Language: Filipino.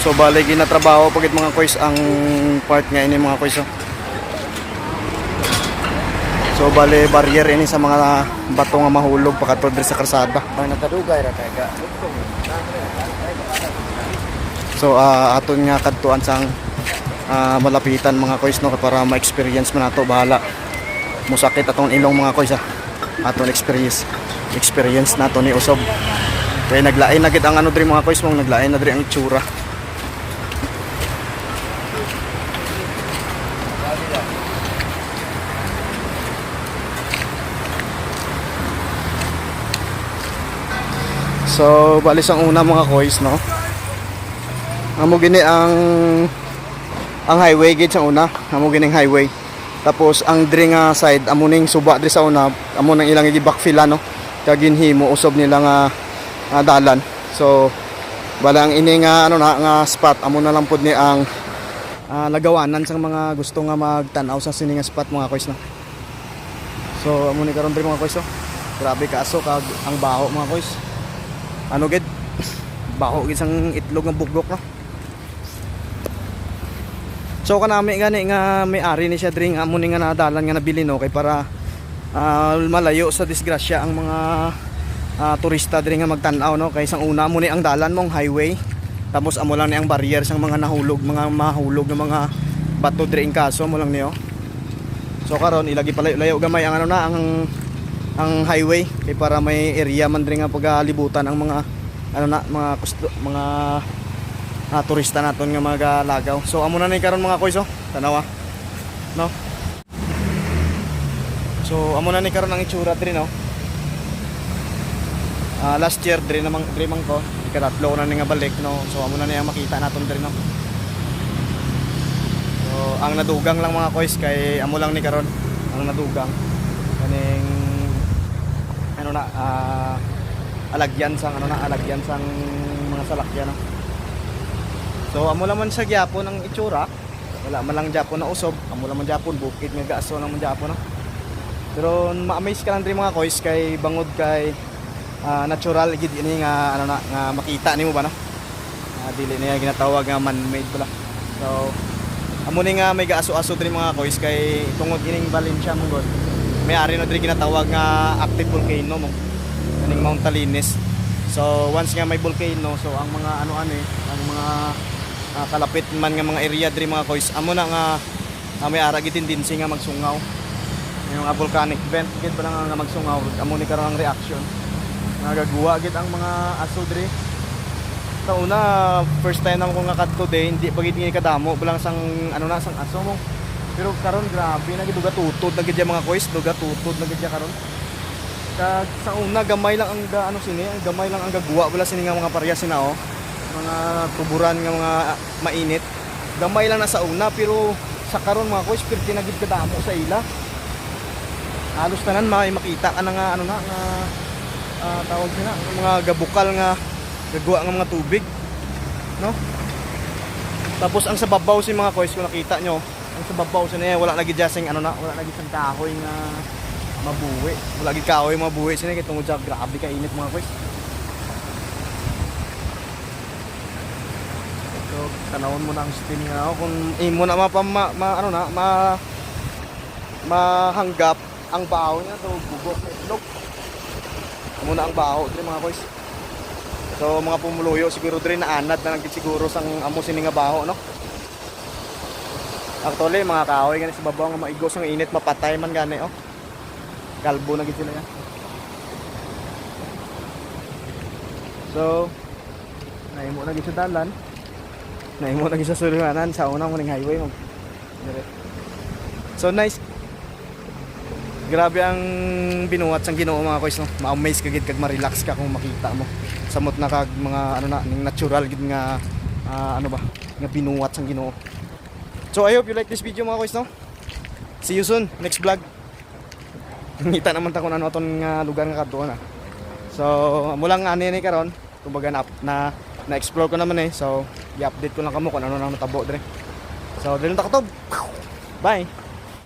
So bali ginatrabaho pagit mga koys ang part nga ini mga koys. So bali barrier ini sa mga bato nga mahulog pakatod diri sa kalsada. Ang nakadugay ra kay ga. So aton nga kadtuan sang malapitan mga koys no para ma-experience man nato bahala. Musakit atong ilong mga koys aton experience nato ni usob. Kaya naglain na gid ang ano diri mga koys mong naglain na diri ang itsura. So balis ang una mga koys no. Amo gini ang highway gid sa una, amo gining highway. Tapos ang diri nga side amo ning suba diri sa una, amo nang ilang gi-backfill no. Kag ginhimo usob nila nga dalan. So bala ang ini nga ano na nga spot amo na lang pud ni ang lagawanan sang mga gusto nga magtan-aw sa sini nga spot mga koys no. So amo ni karon diri mga koys. Grabe kaaso kag ang baho mga koys. Ano gid? Baho gid sang itlog ng bugbok no. So kanami gani nga may-ari ni siya diri nga amo ni nga nadalan nga nabili no kay para malayo sa disgrasya ang mga turista diri nga magtan-aw no kay sang una mo ni ang dalan mong highway tapos amo lang ni ang barrier sang mga nahulog mga mahulog nga mga bato diri ing kaso mo lang niyo. So karon ilagi palayo-layo gamay ang ano na ang highway kay para may area man diri nga paglibutan ang mga ano na mga turista naton nga magalagaw. So amo na ni karon mga koys tanawa no. So amo na ni karon ang itsura diri no. Last year diri namang ko ikatatlo na ni nga balik no. So amo na ni ang makita naton diri no. So ang nadugang lang mga koys kay amo lang ni karon ang nadugang kaning ano na alagyan sang mga salakyan no. So amo lang man sa gyapon ang itsura. Wala man lang gyapon na usob, amo lang man gyapon bukid nga gaso lang man gyapon no. Pero ma-amaze ka lang diri mga koys kay bangod kay natural gid ini nga ano na nga makita nimo ba no. Dili niya ginatawag nga man-made pala. So amo ni nga may gaaso-aso diri mga koys kay tungod ining Valencia mong god. May-ari no diri ginatawag nga active volcano mo. Kaning Mount Talinis. So once nga may volcano, so ang mga ang mga kalapit man nga mga area diri mga koys, amo na nga may ara gid tendency nga magsungaw. Yung mga volcanic vent gid pa lang nga magsungaw, amo ni karon ang reaction. Nagagawa gid ang mga aso diri. Sa una, first time naman ko nga kadto day, hindi pa gid kadamo, bulang sang sang aso mo. Pero karon grabe na gid duga tutod na gid mga koys, duga tutod na gid karon. Kag sa una gamay lang ang gamay lang ang gagawa wala sini nga mga parehas sina mga tuburan nga mga mainit. Gamay lang na sa una pero sa karon mga koys perti na gid kadamo sa ila. Halos tanan makita ka na nga tawag sina mga gabukal nga gagawa nga mga tubig no. Tapos ang sa babaw si mga koys kung nakita nyo ang sa babaw sini wala lagi jasing wala lagi sang kahoy nga mabuwi. Wala gid kahoy mabuwi sini kay tungod sa grabe ka init mga koys. So tanawon mo na ang steam nga kung imo na mahanggap ang baho niya to bubok itlog. Amo na ang baho diri mga koys. So mga pumuluyo siguro diri na anad na siguro sang amo sini nga baho no. Actually mga kahoy gani sa babaw nga maigos ang init mapatay man gani kalbo na gid sila yan. So naimo na gid sa dalan. Naimo na gid sa suliranan sa unang muning highway mo. So nice. Grabe ang binuhat sang Ginoo mga koys no. Ma-amaze ka gid kag ma-relax ka kung makita mo. Samot na kag mga ning natural gid nga nga binuhat sang Ginoo. So I hope you like this video mga koys no. See you soon next vlog. Ngita naman ta kung ano aton nga lugar nga kadto na. So amo lang ani ni karon kumbaga na explore ko naman so i-update ko lang kamo kung ano nang natabo dire. So dili ta katob. Bye.